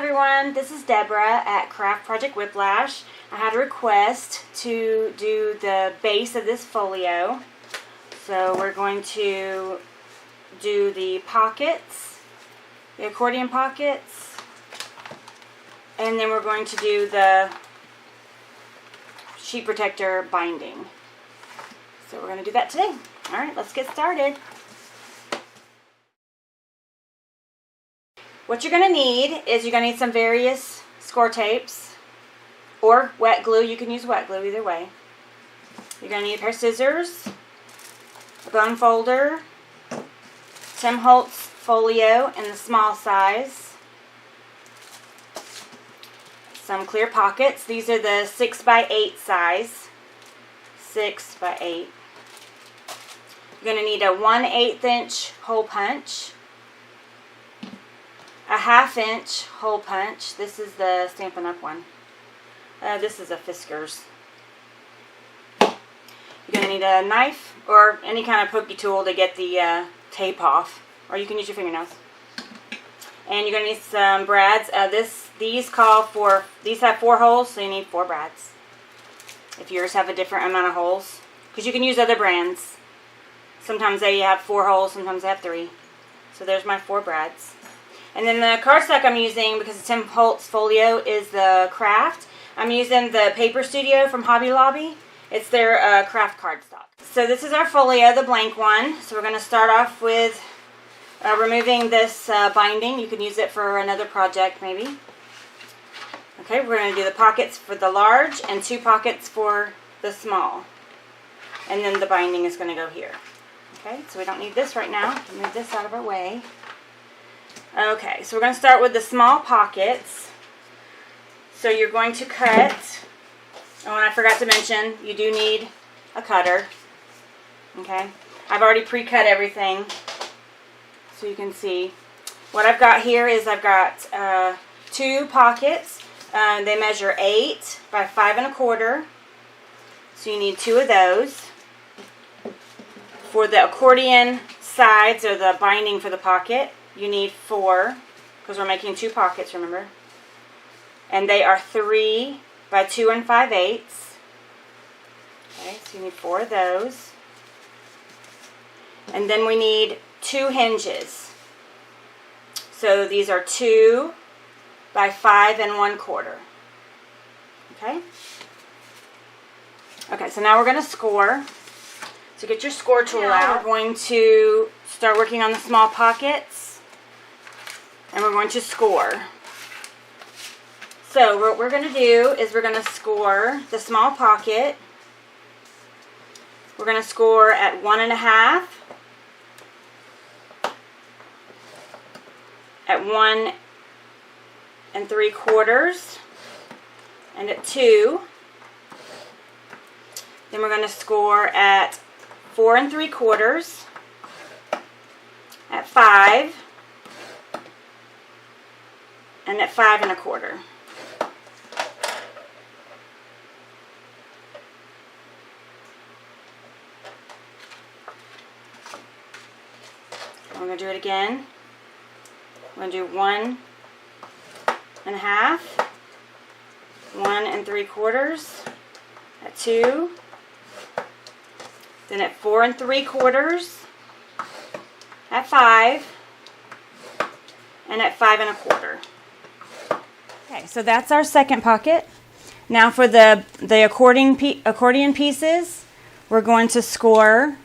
everyone, this is Deborah at Craft Project Whiplash. I had a request to do the base of this folio. So we're going to do the pockets, the accordion pockets, and then we're going to do the sheet protector binding. So we're going to do that today. Alright, let's get started. What you're going to need is some various score tapes or wet glue. You can use wet glue either way. You're going to need a pair of scissors, a bone folder, Tim Holtz Folio in the small size, some clear pockets. These are the 6x8 size. 6x8. You're going to need a 1/8 inch hole punch, a 1/2 inch hole punch. This is the Stampin' Up! One. This is a Fiskars. You're going to need a knife or any kind of pokey tool to get the tape off, or you can use your fingernails. And you're going to need some brads. These have 4 holes, so you need 4 brads. If yours have a different amount of holes, because you can use other brands. Sometimes they have 4 holes, sometimes they have 3. So there's my 4 brads. And then the cardstock I'm using, because it's Tim Holtz Folio, is the Craft. I'm using the Paper Studio from Hobby Lobby. It's their Craft cardstock. So this is our folio, the blank one. So we're going to start off with removing this binding. You can use it for another project maybe. Okay, we're going to do the pockets for the large and 2 pockets for the small. And then the binding is going to go here. Okay, so we don't need this right now. Move this out of our way. Okay, so we're going to start with the small pockets. So you're going to cut, oh, and I forgot to mention, you do need a cutter. Okay, I've already pre-cut everything, so you can see. What I've got here is I've got 2 pockets. They measure 8 by 5 1/4. So you need 2 of those. For the accordion sides, or the binding for the pocket, you need 4, because we're making 2 pockets, remember? And they are 3 by 2 5/8. Okay, so you need 4 of those. And then we need 2 hinges. So these are 2 by 5 1/4. Okay? Okay, so now we're going to score. So get your score tool out. We're going to start working on the small pockets, and we're going to score. So what we're going to do is we're going to score the small pocket. We're going to score at 1 1/2, at 1 3/4, and at 2. Then we're going to score at 4 3/4, at 5, and at 5 1/4. We're going to do it again. We're going to do 1 1/2, 1 3/4, at 2, then at 4 3/4, at 5, and at 5 1/4. Okay, so that's our second pocket. Now for the accordion pieces, we're going to score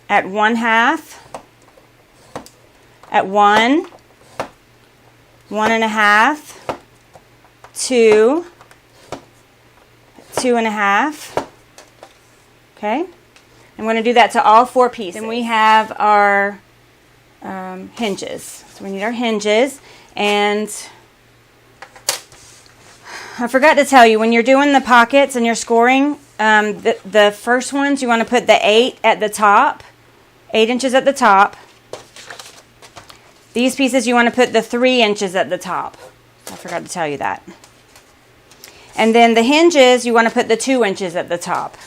at 1/2, at 1, 1 1/2, 2, 2 1/2. Okay, I'm going to do that to all 4 pieces. Then we have our hinges. So we need our hinges, and I forgot to tell you, when you're doing the pockets and you're scoring, the first ones you want to put the 8 at the top, 8 inches at the top. These pieces you want to put the 3 inches at the top. I forgot to tell you that. And then the hinges, you want to put the 2 inches at the top.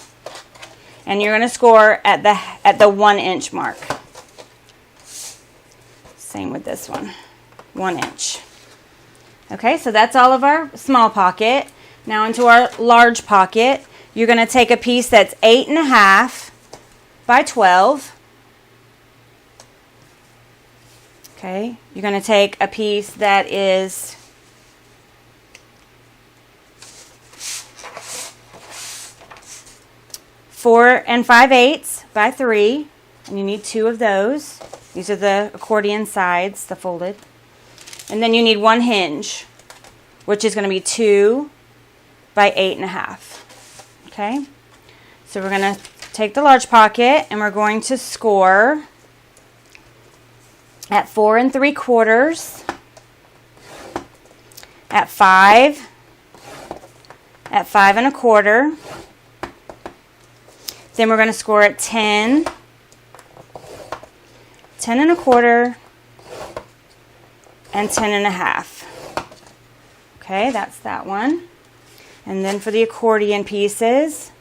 And you're going to score at the 1 inch mark. Same with this one. 1 inch. Okay, so that's all of our small pocket. Now into our large pocket, you're going to take a piece that's 8.5 by 12. Okay, you're going to take a piece that is 4 5/8 by 3, and you need 2 of those. These are the accordion sides, the folded. And then you need 1 hinge, which is going to be 2 by 8.5. Okay, so we're going to take the large pocket and we're going to score at 4 3/4, at 5, at 5 1/4. Then we're going to score at 10, 10 1/4, and 10 1/2. Okay, that's that one. And then for the accordion pieces,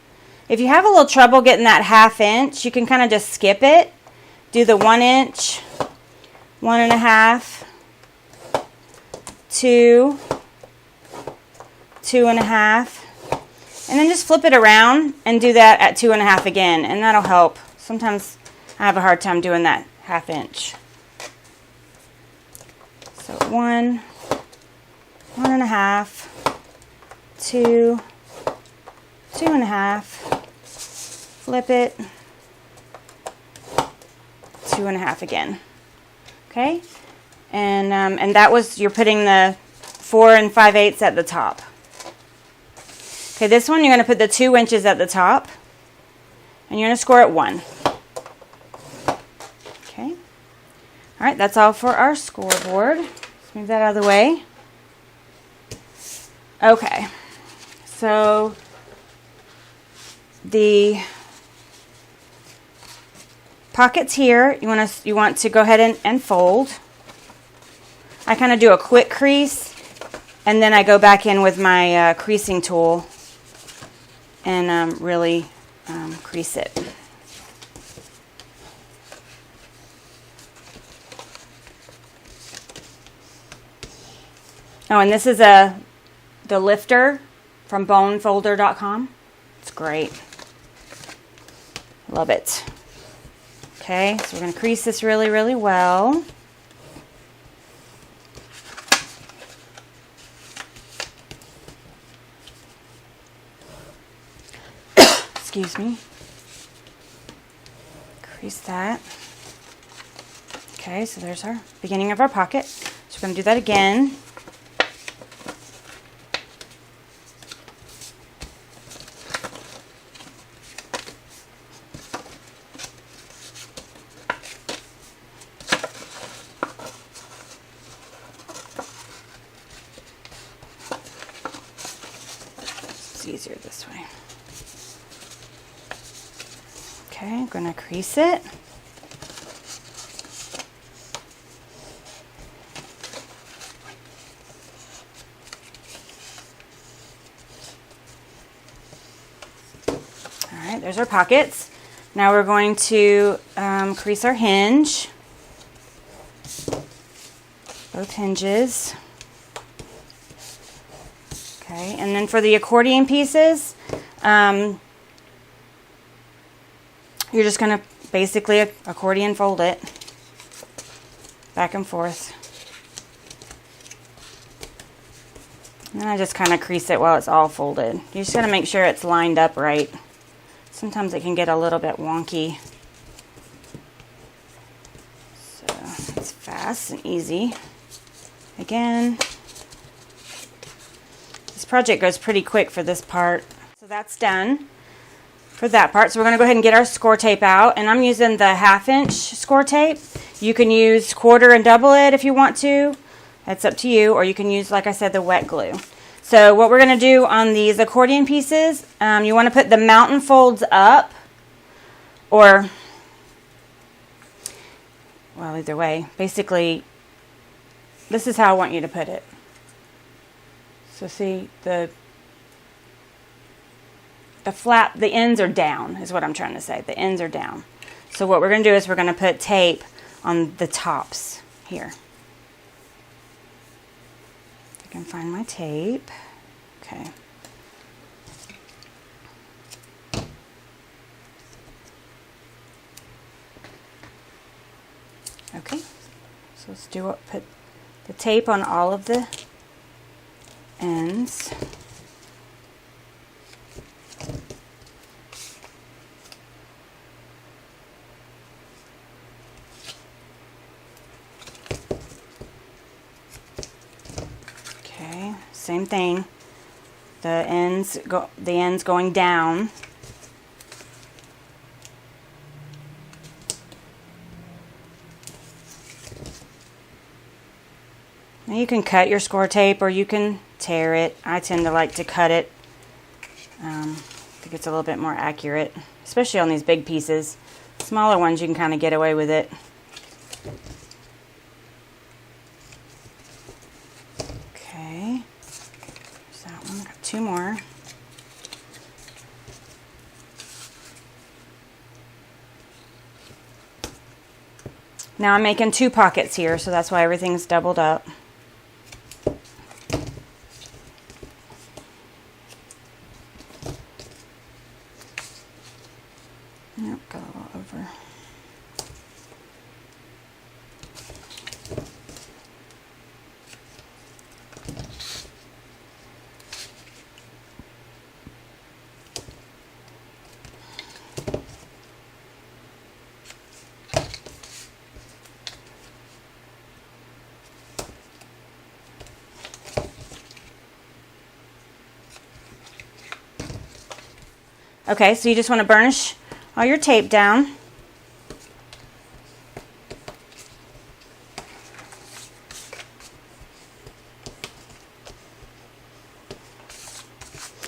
if you have a little trouble getting that 1/2 inch, you can kind of just skip it. Do the 1 inch, 1 1/2, 2, 2 1/2, and then just flip it around and do that at 2 1/2 again, and that'll help. Sometimes I have a hard time doing that 1/2 inch. So 1, 1 1/2, 2, 2 1/2, flip it, 2 1/2 again. Okay, and that was, you're putting the 4 5/8 at the top. Okay, this one you're going to put the 2 inches at the top, and you're going to score at 1. Okay, all right, that's all for our scoreboard. Let's move that out of the way. Okay, so the pockets here, you want to go ahead and fold. I kind of do a quick crease, and then I go back in with my creasing tool and really crease it. Oh, and this is the lifter from bonefolder.com. It's great. Love it. Okay, so we're going to crease this really, really well. Excuse me. Crease that. Okay, so there's our beginning of our pocket. So we're going to do that again. It's easier this way. Okay, I'm going to crease it. All right, there's our pockets. Now we're going to crease our hinge, both hinges. Okay, and then for the accordion pieces, you're just going to basically accordion fold it back and forth. And then I just kind of crease it while it's all folded. You just got to make sure it's lined up right. Sometimes it can get a little bit wonky. So it's fast and easy. Again, this project goes pretty quick for this part. So that's done for that part. So we're going to go ahead and get our score tape out, and I'm using the 1/2 inch score tape. You can use quarter and double it if you want to. That's up to you, or you can use, like I said, the wet glue. So what we're going to do on these accordion pieces, you want to put the mountain folds up, or, well, either way. Basically, this is how I want you to put it. So see, the flap, the ends are down, is what I'm trying to say. The ends are down. So what we're going to do is we're going to put tape on the tops here. I can find my tape. Okay. Okay, so let's put the tape on all of the ends. Okay, same thing. The ends going down. Now you can cut your score tape or you can tear it. I tend to like to cut it. I think it's a little bit more accurate, especially on these big pieces. Smaller ones you can kind of get away with it. Okay, there's that one. Got two more. Now I'm making two pockets here, so that's why everything's doubled up. Yep, got a little over. Okay, so you just want to burnish all your tape down.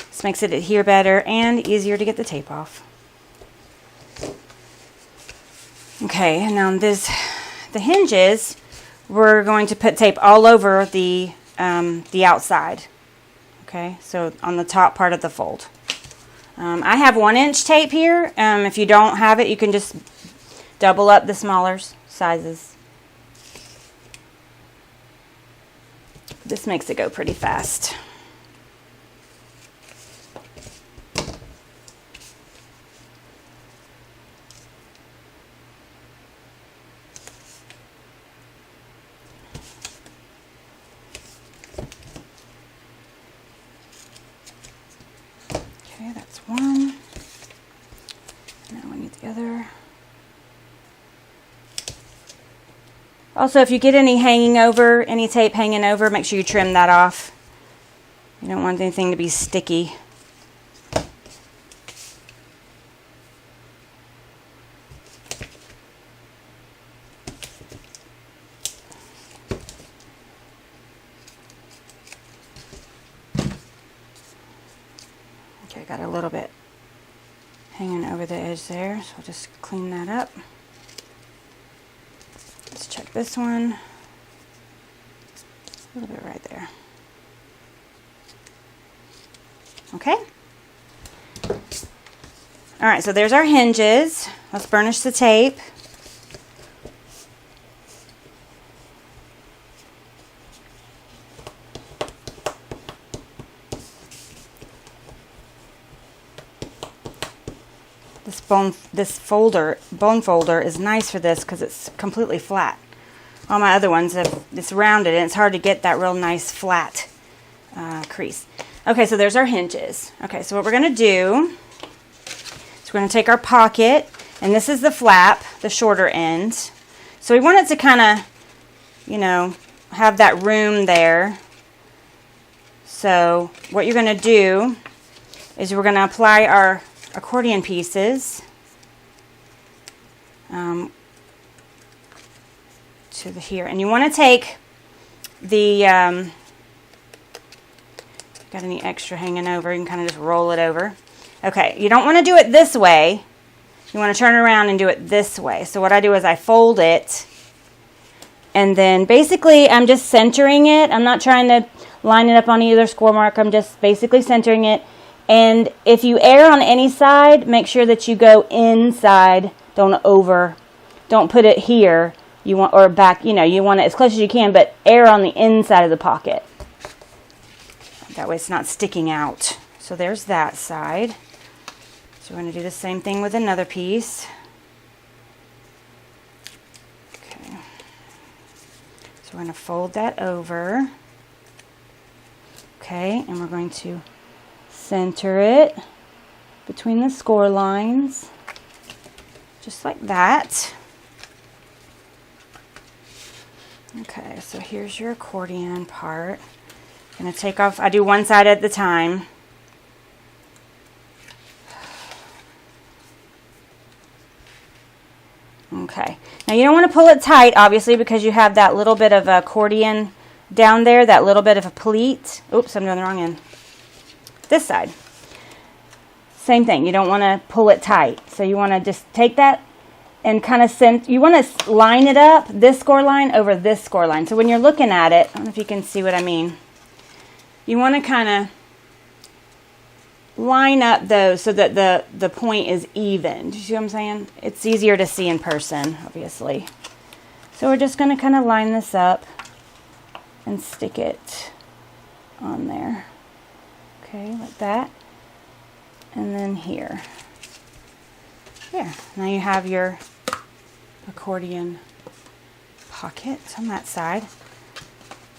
This makes it adhere better and easier to get the tape off. Okay, and now the hinges, we're going to put tape all over the outside. Okay, so on the top part of the fold. I have 1-inch tape here. If you don't have it, you can just double up the smaller sizes. This makes it go pretty fast. Okay, that's one. Now we need the other. Also, if you get any tape hanging over, make sure you trim that off. You don't want anything to be sticky. Okay, got a little bit hanging over the edge there, so I'll just clean that up. Let's check this one. A little bit right there. Okay. Alright, so there's our hinges. Let's burnish the tape. This bone folder is nice for this because it's completely flat. All my other ones, it's rounded and it's hard to get that real nice flat crease. Okay, so there's our hinges. Okay, so what we're going to do is we're going to take our pocket, and this is the flap, the shorter end. So we want it to kind of, you know, have that room there. So what you're going to do is we're going to apply our accordion pieces to here, and you want to take the got any extra hanging over, you can kind of just roll it over. Okay, you don't want to do it this way, you want to turn around and do it this way. So what I do is I fold it, and then basically I'm just centering it. I'm not trying to line it up on either score mark, I'm just basically centering it. And if you err on any side, make sure that you go inside, don't put it here. You want, or back, you know, you want it as close as you can, but err on the inside of the pocket. That way it's not sticking out. So there's that side. So we're going to do the same thing with another piece. Okay. So we're going to fold that over. Okay, and we're going to center it between the score lines, just like that. Okay, so here's your accordion part. I'm going to take off, I do one side at a time. Okay, now you don't want to pull it tight, obviously, because you have that little bit of accordion down there, that little bit of a pleat. Oops, I'm doing the wrong end. This side. Same thing, you don't want to pull it tight. So you want to just take that and kind of you want to line it up, this score line over this score line. So when you're looking at it, I don't know if you can see what I mean. You want to kind of line up those so that the point is even. Do you see what I'm saying? It's easier to see in person, obviously. So we're just going to kind of line this up and stick it on there. Okay, like that. And then here. There. Now you have your accordion pocket on that side.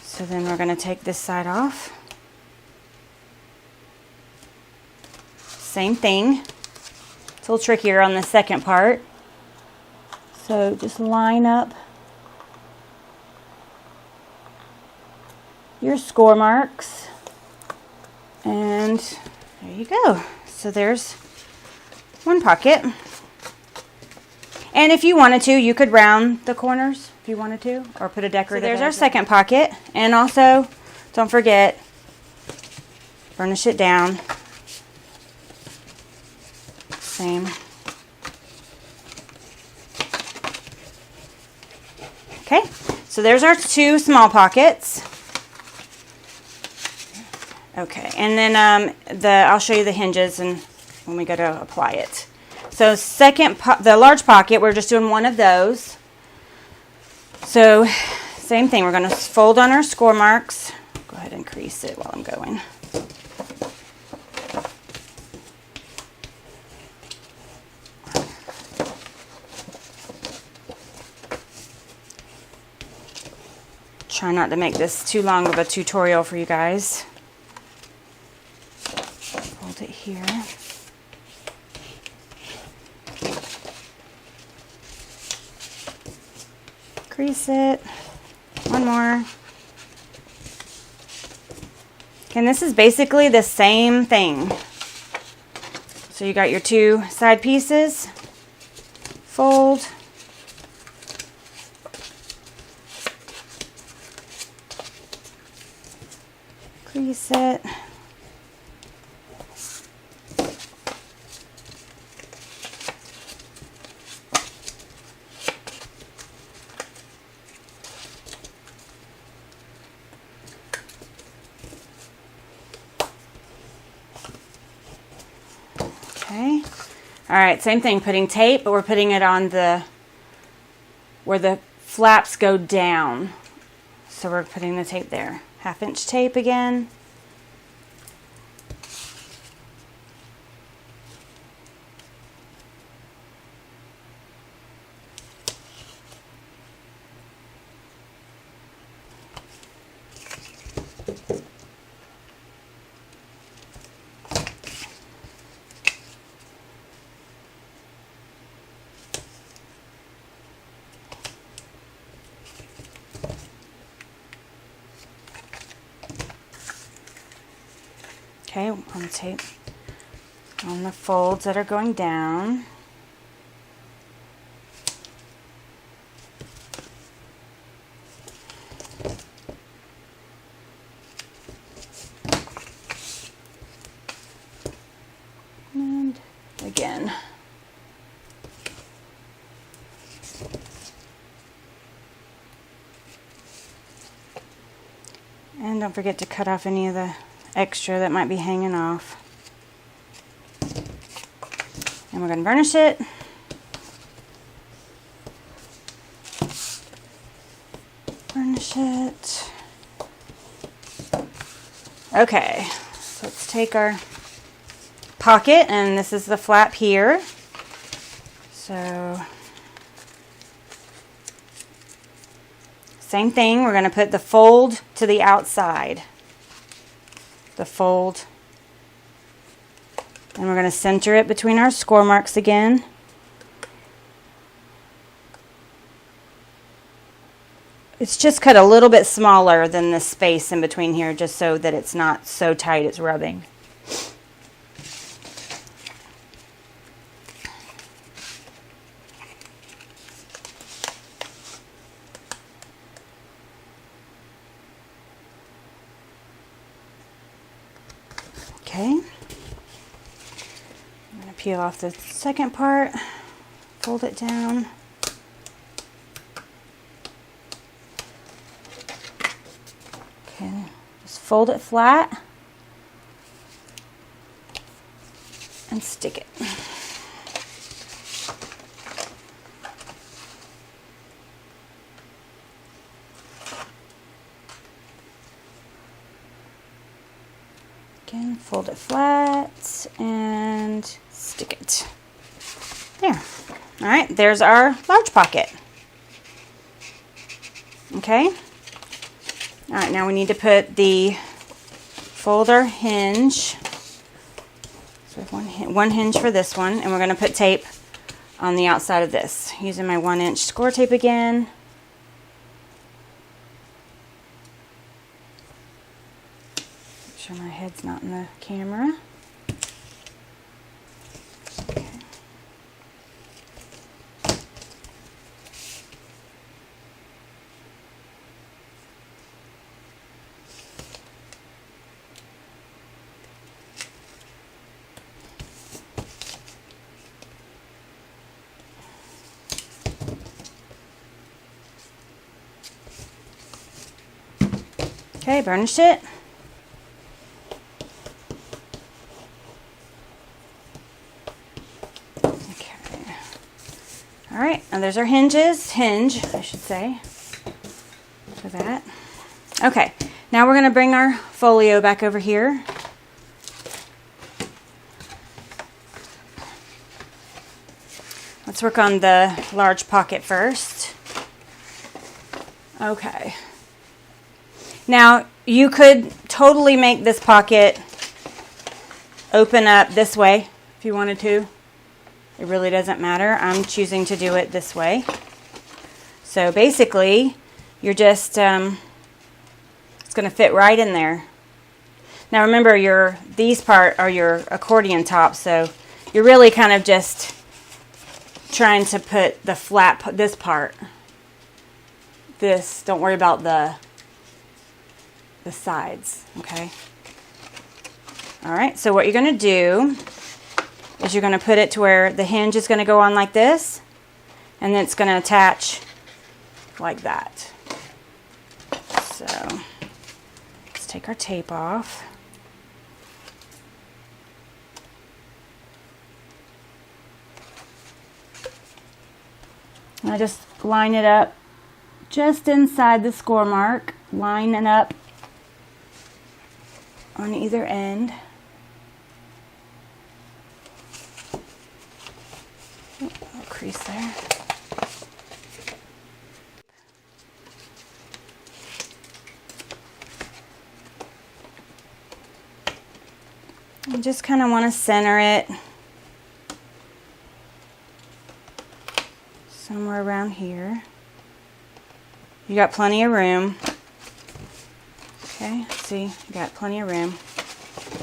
So then we're going to take this side off. Same thing. It's a little trickier on the second part. So just line up your score marks. And there you go. So there's one pocket. And if you wanted to, you could round the corners if you wanted to, or put a decorative. So there's our second pocket. And also, don't forget, burnish it down. Same. Okay, so there's our two small pockets. Okay, and then I'll show you the hinges and when we go to apply it. So the large pocket, we're just doing one of those. So same thing, we're going to fold on our score marks. Go ahead and crease it while I'm going. Try not to make this too long of a tutorial for you guys. Hold it here. Crease it. One more. And this is basically the same thing. So you got your two side pieces. Fold. Crease it. Okay. All right, same thing, putting tape, but we're putting it on where the flaps go down. So we're putting the tape there. 1/2 inch tape again. Okay, on the tape, on the folds that are going down. And again. And don't forget to cut off any of the extra that might be hanging off. And we're going to burnish it. Burnish it. Okay, so let's take our pocket, and this is the flap here. So same thing, we're going to put the fold to the outside. The fold. And we're going to center it between our score marks again. It's just cut a little bit smaller than the space in between here, just so that it's not so tight it's rubbing. Okay. I'm going to peel off the second part, fold it down. Okay, just fold it flat and stick it. Again, fold it flat and stick it. There. All right, there's our large pocket. Okay. All right, now we need to put the folder hinge. So one hinge for this one, and we're going to put tape on the outside of this. Using my 1-inch score tape again. Make sure my head's not in the camera. Okay. Okay, burnish it. Okay. All right, and there's our hinge, I should say, for that. Okay, now we're going to bring our folio back over here. Let's work on the large pocket first. Okay. Now, you could totally make this pocket open up this way if you wanted to. It really doesn't matter. I'm choosing to do it this way. So basically, you're just, it's going to fit right in there. Now remember, these part are your accordion tops, so you're really kind of just trying to put the flap, this part. This, don't worry about the sides, okay? All right, so what you're going to do is you're going to put it to where the hinge is going to go on like this, and then it's going to attach like that. So let's take our tape off. And I just line it up just inside the score mark, line it up on either end. Oh, a little crease there. You just kind of want to center it somewhere around here. You got plenty of room. Okay, see, you got plenty of room.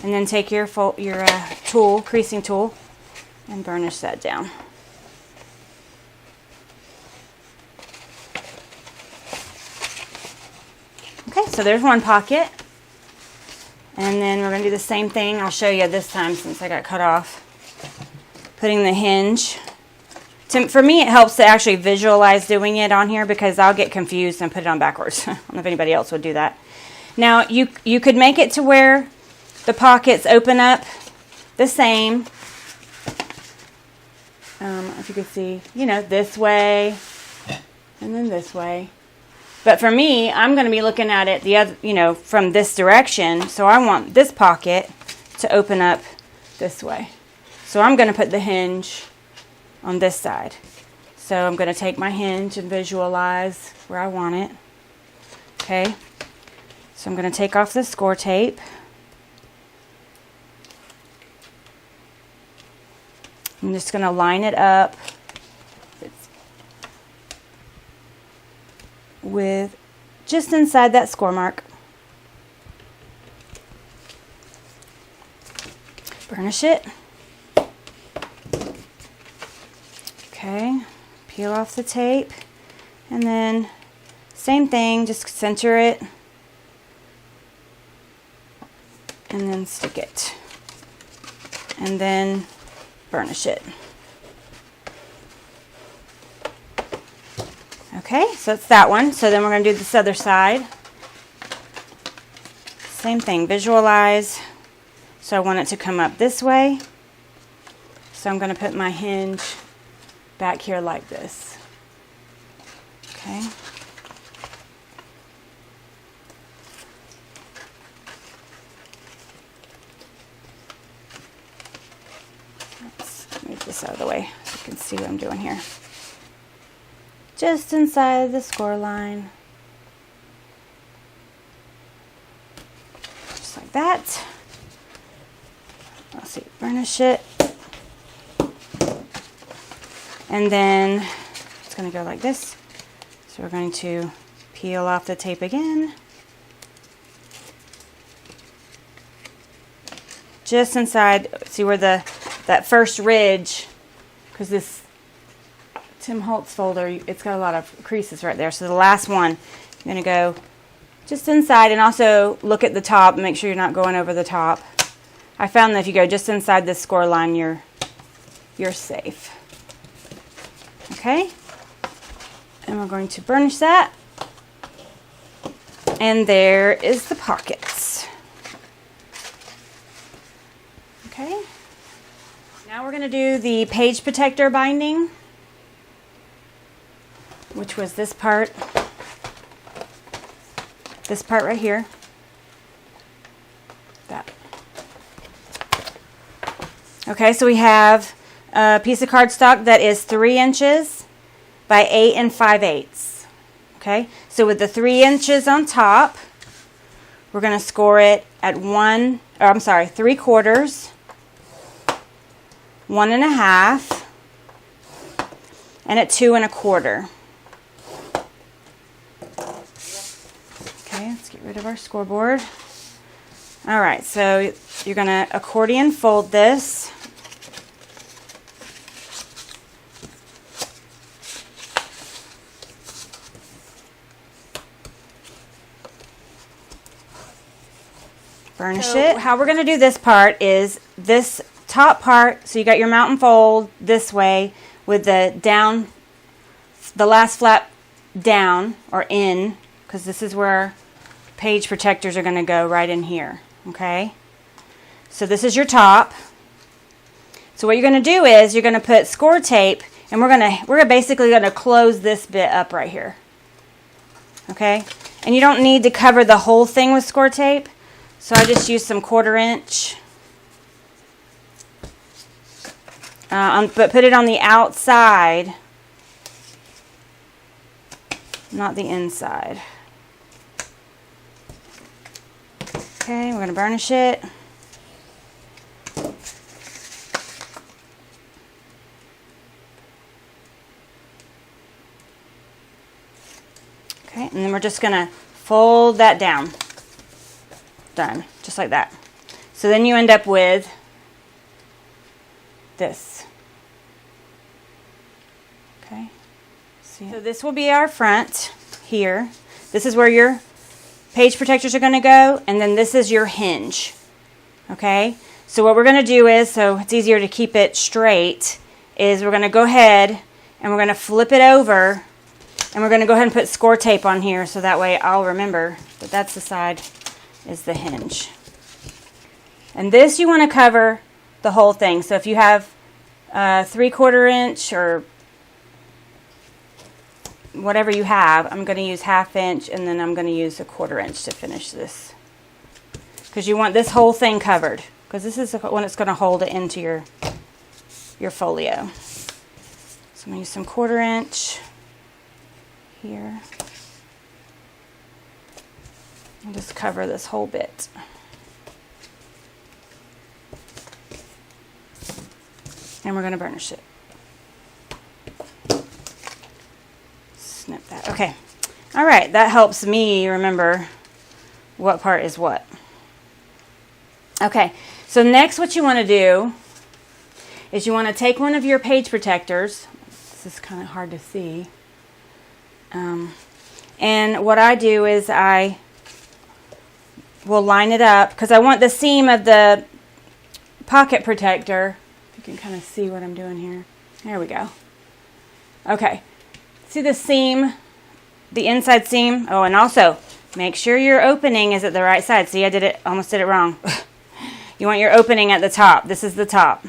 And then take your tool, creasing tool, and burnish that down. Okay, so there's one pocket. And then we're going to do the same thing. I'll show you this time since I got cut off. Putting the hinge. For me, it helps to actually visualize doing it on here because I'll get confused and put it on backwards. I don't know if anybody else would do that. Now, you could make it to where the pockets open up the same. If you could see, this way and then this way. But for me, I'm going to be looking at it the other, you know, from this direction. So I want this pocket to open up this way. So I'm going to put the hinge on this side. So I'm going to take my hinge and visualize where I want it. Okay. So I'm going to take off the score tape. I'm just going to line it up with just inside that score mark. Burnish it. Okay, peel off the tape, and then same thing, just center it and then stick it, and then burnish it. Okay, so it's that one. So then we're going to do this other side. Same thing, visualize. So I want it to come up this way. So I'm going to put my hinge back here like this. Okay. Let's move this out of the way so you can see what I'm doing here. Just inside the score line. Just like that. Let's see, burnish it. And then it's going to go like this. So we're going to peel off the tape again. Just inside, see where that first ridge, because this Tim Holtz folder, it's got a lot of creases right there. So the last one, you're going to go just inside, and also look at the top and make sure you're not going over the top. I found that if you go just inside this score line, you're safe. Okay, and we're going to burnish that, and there is the pockets. Okay, now we're going to do the page protector binding, which was this part right here. That. Okay, so we have a piece of cardstock that is 3 inches by 8 5/8. Okay, so with the 3 inches on top, we're going to score it at 3/4, 1 1/2, and at 2 1/4. Okay, let's get rid of our scoreboard. All right, so you're going to accordion fold this. Burnish it. How we're going to do this part is this top part, so you got your mountain fold this way with the down, the last flap down or in, because this is where page protectors are going to go, right in here. Okay, so this is your top. So what you're going to do is you're going to put score tape, and we're basically going to close this bit up right here. Okay, and you don't need to cover the whole thing with score tape. So I just used some 1/4 inch, but put it on the outside, not the inside. Okay, we're going to burnish it. Okay, and then we're just going to fold that down. Done, just like that. So then you end up with this. Okay, see, so this will be our front here. This is where your page protectors are going to go, and then this is your hinge. Okay, so what we're going to do is, so it's easier to keep it straight, is we're going to go ahead and we're going to flip it over, and we're going to go ahead and put score tape on here, so that way I'll remember that that's the side is the hinge. And this you want to cover the whole thing. So if you have 3/4 inch or whatever you have. I'm going to use 1/2 inch, and then I'm going to use 1/4 inch to finish this. Because you want this whole thing covered. Because this is when it's going to hold it into your folio. So I'm going to use some 1/4 inch here. And just cover this whole bit. And we're going to burnish it. Snip that. Okay. All right. That helps me remember what part is what. Okay. So next what you want to do is you want to take one of your page protectors. This is kind of hard to see. And what I do is I will line it up because I want the seam of the pocket protector. You can kind of see what I'm doing here. There we go. Okay. See the seam, the inside seam? Oh, and also make sure your opening is at the right side. See, almost did it wrong. You want your opening at the top. This is the top.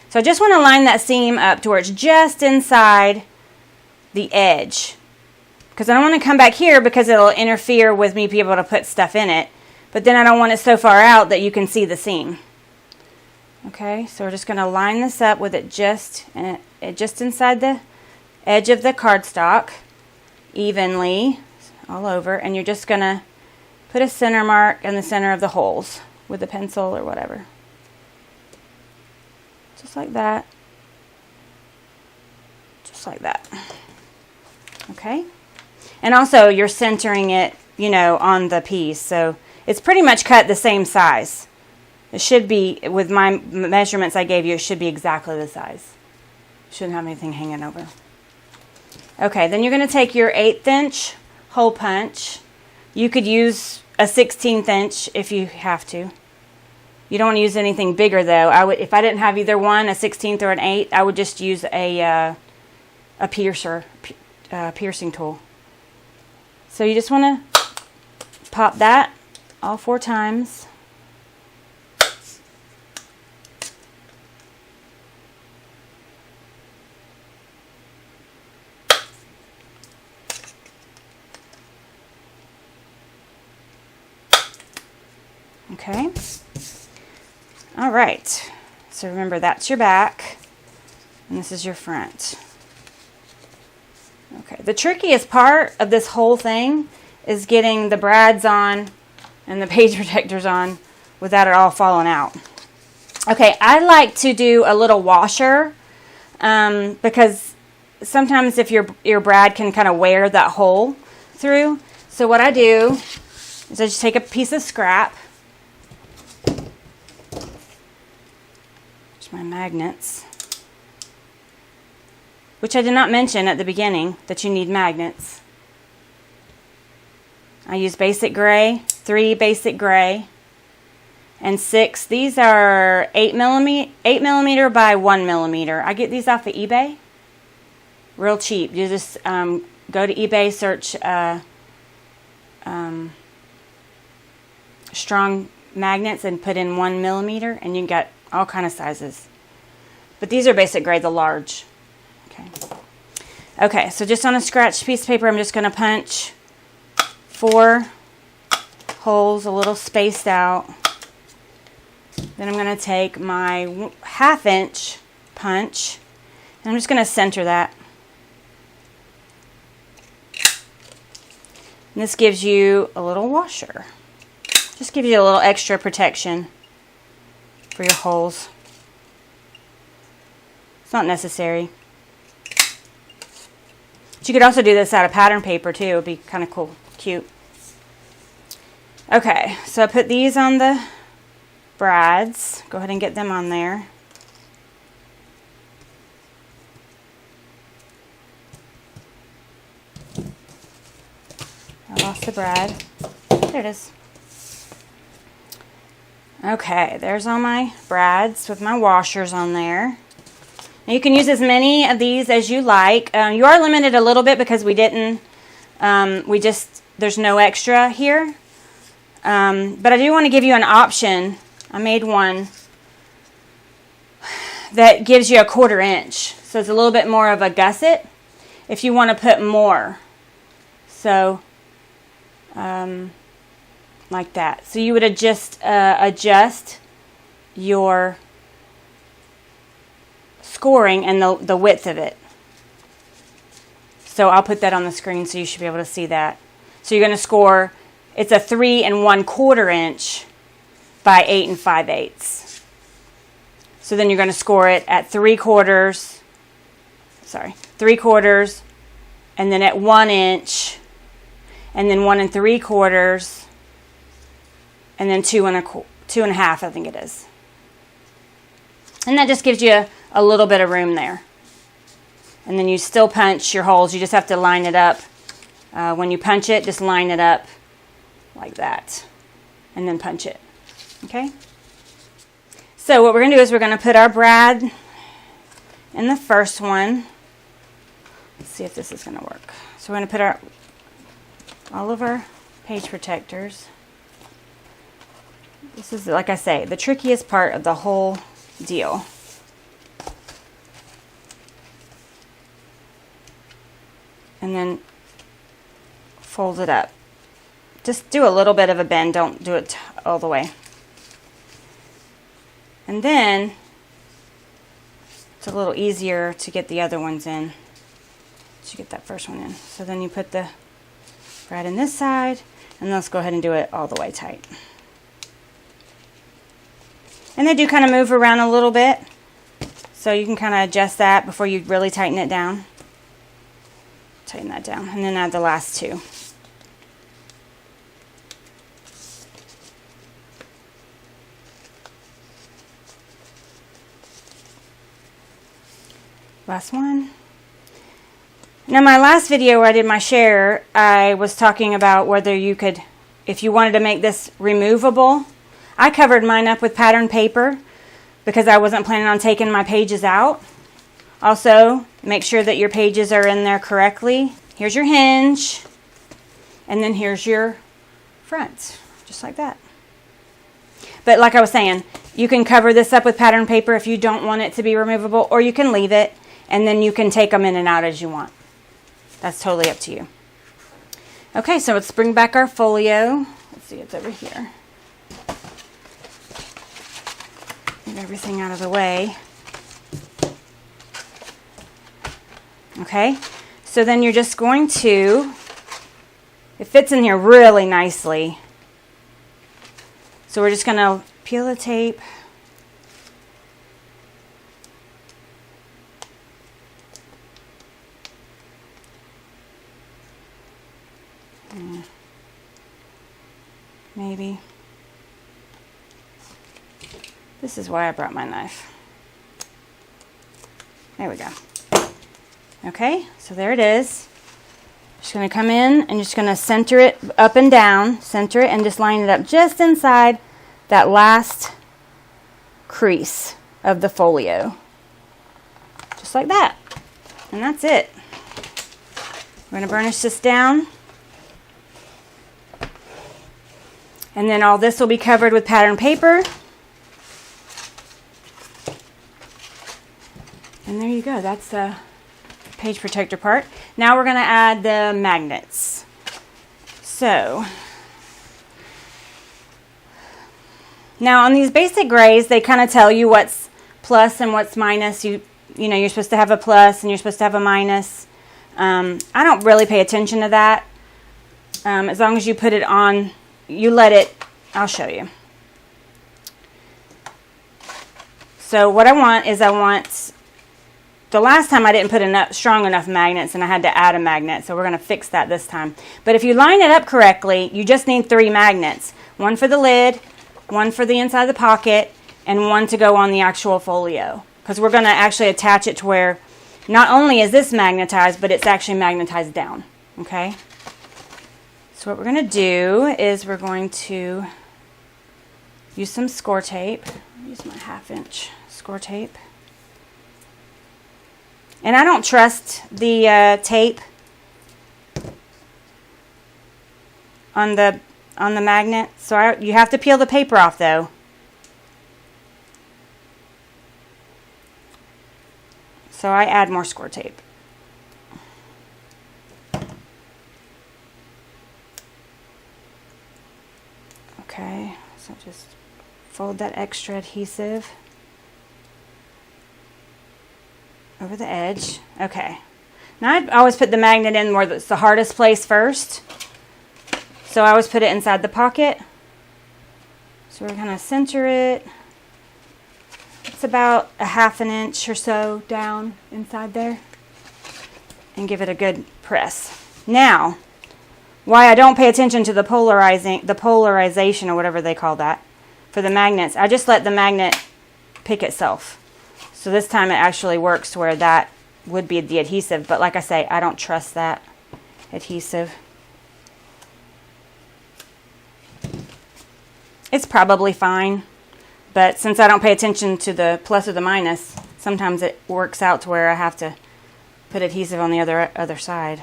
So I just want to line that seam up to where it's just inside the edge. Because I don't want to come back here because it'll interfere with me being able to put stuff in it. But then I don't want it so far out that you can see the seam. Okay, so we're just going to line this up with it just inside the edge of the cardstock, evenly, all over. And you're just going to put a center mark in the center of the holes with a pencil or whatever. Just like that. Just like that. Okay. And also you're centering it, you know, on the piece. So it's pretty much cut the same size. It should be, with my measurements I gave you, it should be exactly the size. Shouldn't have anything hanging over. Okay, then you're going to take your 1/8 inch hole punch. You could use a 1/16 inch if you have to. You don't want to use anything bigger though. If I didn't have either one, a 1/16 or an 1/8, I would just use a piercing tool. So you just want to pop that all 4 times. Okay. All right. So remember, that's your back, and this is your front. Okay. The trickiest part of this whole thing is getting the brads on and the page protectors on without it all falling out. Okay. I like to do a little washer because sometimes if your brad can kind of wear that hole through. So what I do is I just take a piece of scrap. My magnets, which I did not mention at the beginning that you need magnets. I use basic gray, 3 basic gray, and 6. These are 8 millimeter by 1 millimeter. I get these off of eBay, real cheap. You just go to eBay, search strong magnets, and put in 1 millimeter, and you get all kind of sizes. But these are basic gray, the large. Okay, so just on a scratched piece of paper, I'm just going to punch 4 holes a little spaced out. Then I'm going to take my 1/2 inch punch, and I'm just going to center that. And this gives you a little washer. Just gives you a little extra protection for your holes. It's not necessary. But you could also do this out of pattern paper too. It would be kind of cool, cute. Okay, so I put these on the brads. Go ahead and get them on there. I lost the brad. There it is. Okay, there's all my brads with my washers on there. Now you can use as many of these as you like. You are limited a little bit because we didn't, there's no extra here. But I do want to give you an option. I made one that gives you a 1/4 inch. So it's a little bit more of a gusset. if you want to put more. So, like that. So you would adjust your scoring and the width of it. So I'll put that on the screen so you should be able to see that. So you're going to score, it's a 3 1/4 inch by 8 5/8. So then you're going to score it at 3/4, and then at 1 inch, and then 1 3/4, and then 2 1/2, I think it is. And that just gives you a little bit of room there. And then you still punch your holes. You just have to line it up. When you punch it, just line it up like that. And then punch it. Okay? So what we're going to do is we're going to put our brad in the first one. Let's see if this is going to work. So we're going to put all of our page protectors. This is, like I say, the trickiest part of the whole deal. And then fold it up. Just do a little bit of a bend, don't do it all the way. And then it's a little easier to get the other ones in. To get that first one in. So then you put the brad in this side, and let's go ahead and do it all the way tight. And they do kind of move around a little bit, so you can kind of adjust that before you really tighten it down. Tighten that down, and then add the last two. Last one. Now, my last video where I did my share, I was talking about whether you could, if you wanted to make this removable. I covered mine up with pattern paper because I wasn't planning on taking my pages out. Also, make sure that your pages are in there correctly. Here's your hinge, and then here's your front, just like that. But like I was saying, you can cover this up with pattern paper if you don't want it to be removable, or you can leave it, and then you can take them in and out as you want. That's totally up to you. Okay, so let's bring back our folio. Let's see, it's over here. Get everything out of the way. Okay, so then you're just going to, it fits in here really nicely. So we're just going to peel the tape. Maybe. This is why I brought my knife. There we go. Okay, so there it is. Just going to come in and just going to center it up and down, center it, and just line it up just inside that last crease of the folio. Just like that. And that's it. We're going to burnish this down. And then all this will be covered with pattern paper. And there you go. That's the page protector part. Now we're going to add the magnets. So, now on these basic grays, they kind of tell you what's plus and what's minus. You know, you're supposed to have a plus and you're supposed to have a minus. I don't really pay attention to that. As long as you put it on, you let it, I'll show you. So what I want, the last time I didn't put strong enough magnets and I had to add a magnet, so we're going to fix that this time. But if you line it up correctly, you just need 3 magnets. One for the lid, one for the inside of the pocket, and one to go on the actual folio. Because we're going to actually attach it to where not only is this magnetized, but it's actually magnetized down. Okay? So what we're going to do is we're going to use some score tape. Use my 1/2 inch score tape. And I don't trust the tape on the magnet, so you have to peel the paper off though. So I add more score tape. Okay, so just fold that extra adhesive over the edge. Okay. Now I always put the magnet in where it's the hardest place first. So I always put it inside the pocket. So we're going to center it. It's about a 1/2 inch or so down inside there. And give it a good press. Now, why I don't pay attention to the polarization or whatever they call that for the magnets, I just let the magnet pick itself. So this time it actually works where that would be the adhesive, but like I say, I don't trust that adhesive. It's probably fine, but since I don't pay attention to the plus or the minus, sometimes it works out to where I have to put adhesive on the other side.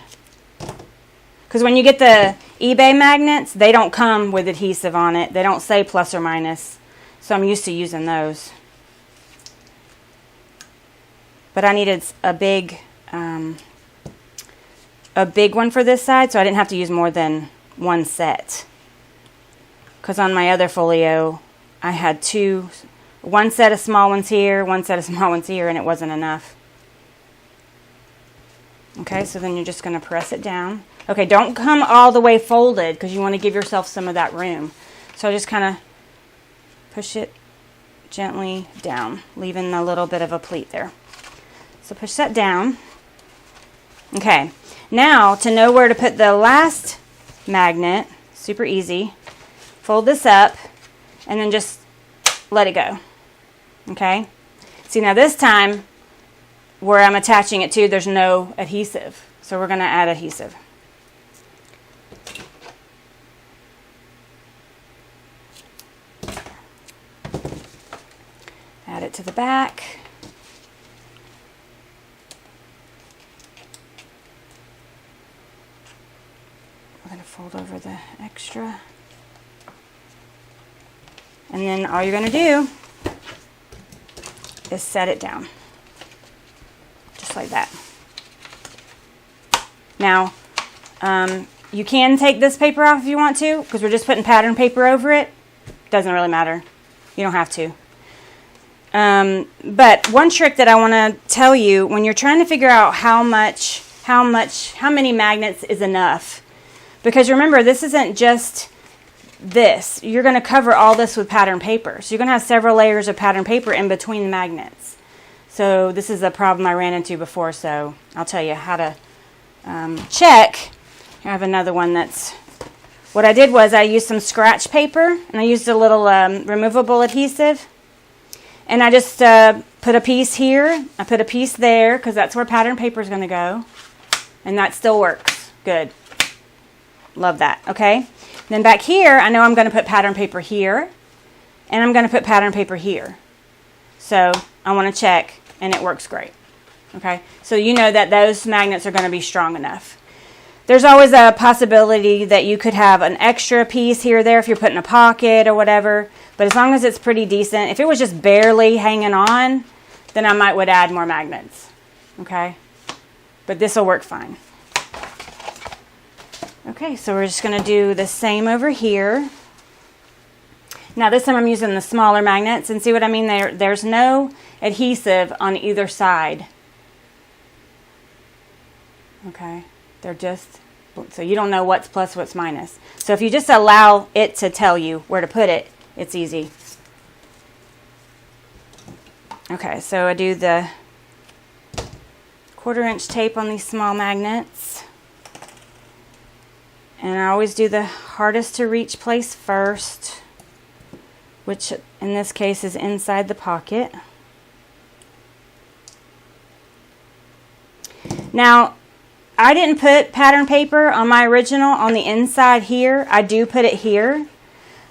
Because when you get the eBay magnets, they don't come with adhesive on it. They don't say plus or minus, so I'm used to using those. But I needed a big one for this side, so I didn't have to use more than one set. Because on my other folio, I had one set of small ones here, one set of small ones here, and it wasn't enough. Okay, so then you're just going to press it down. Okay, don't come all the way folded because you want to give yourself some of that room. So just kind of push it gently down, leaving a little bit of a pleat there. So push that down. Okay, now to know where to put the last magnet, super easy. Fold this up and then just let it go. Okay, see now this time where I'm attaching it to, there's no adhesive. So we're going to add adhesive. Add it to the back. We're going to fold over the extra. And then all you're going to do is set it down. Just like that. Now, you can take this paper off if you want to, because we're just putting pattern paper over it. Doesn't really matter. You don't have to. But one trick that I want to tell you, when you're trying to figure out how many magnets is enough, because remember, this isn't just this. You're going to cover all this with pattern paper. So you're going to have several layers of pattern paper in between the magnets. So this is a problem I ran into before, so I'll tell you how to check. I have another one that's, what I did was I used some scratch paper, and I used a little removable adhesive. And I just put a piece here, I put a piece there, because that's where pattern paper is going to go. And that still works. Good. Love that. Okay. Then back here, I know I'm going to put pattern paper here, and I'm going to put pattern paper here. So I want to check, and it works great. Okay. So you know that those magnets are going to be strong enough. There's always a possibility that you could have an extra piece here or there if you're putting a pocket or whatever. But as long as it's pretty decent, if it was just barely hanging on, then I would add more magnets. Okay? But this will work fine. Okay, so we're just going to do the same over here. Now this time I'm using the smaller magnets, and see what I mean? There's no adhesive on either side. Okay? They're just, so you don't know what's plus, what's minus. So if you just allow it to tell you where to put it, it's easy. Okay, so I do the 1/4 inch tape on these small magnets. And I always do the hardest to reach place first, which in this case is inside the pocket. Now, I didn't put pattern paper on my original on the inside here. I do put it here.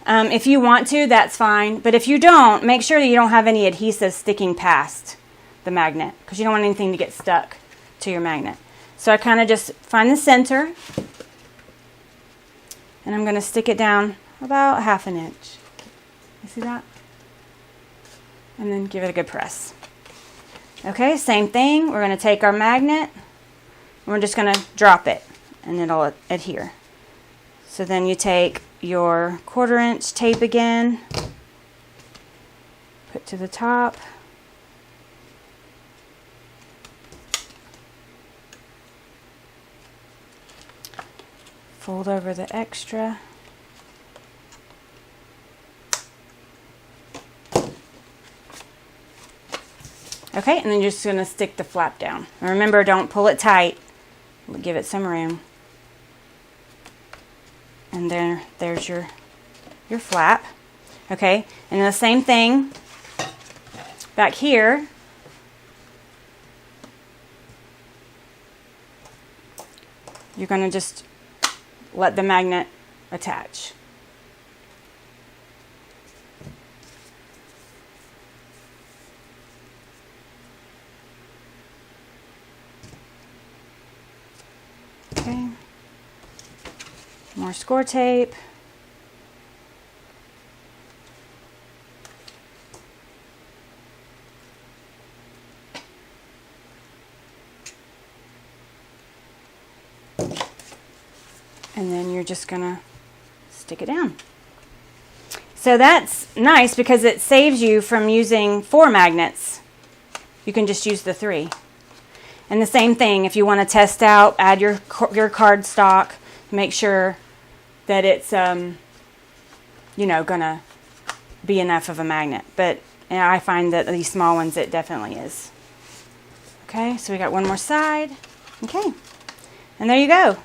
If you want to, that's fine. But if you don't, make sure that you don't have any adhesive sticking past the magnet, because you don't want anything to get stuck to your magnet. So I kind of just find the center, and I'm going to stick it down about 1/2 inch. You see that? And then give it a good press. Okay, same thing. We're going to take our magnet, and we're just going to drop it, and it'll adhere. So then you take your 1/4 inch tape again, put to the top. Fold over the extra. Okay, and then you're just going to stick the flap down. And remember, don't pull it tight. Give it some room. And there's your flap. Okay, and the same thing back here. You're going to just let the magnet attach. Okay. More score tape. And then you're just gonna stick it down. So that's nice because it saves you from using 4 magnets. You can just use the 3. And the same thing, if you want to test out, add your card stock, make sure that it's you know, gonna be enough of a magnet. But I find that these small ones, it definitely is. Okay, so we got one more side. Okay, and there you go.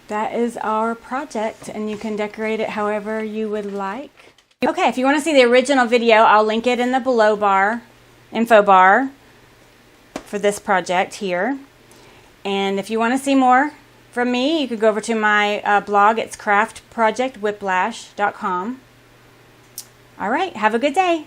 That is our project, and you can decorate it however you would like. Okay, if you want to see the original video, I'll link it in the below bar, info bar, for this project here. And if you want to see more from me, you could go over to my blog. It's craftprojectwhiplash.com. All right, have a good day.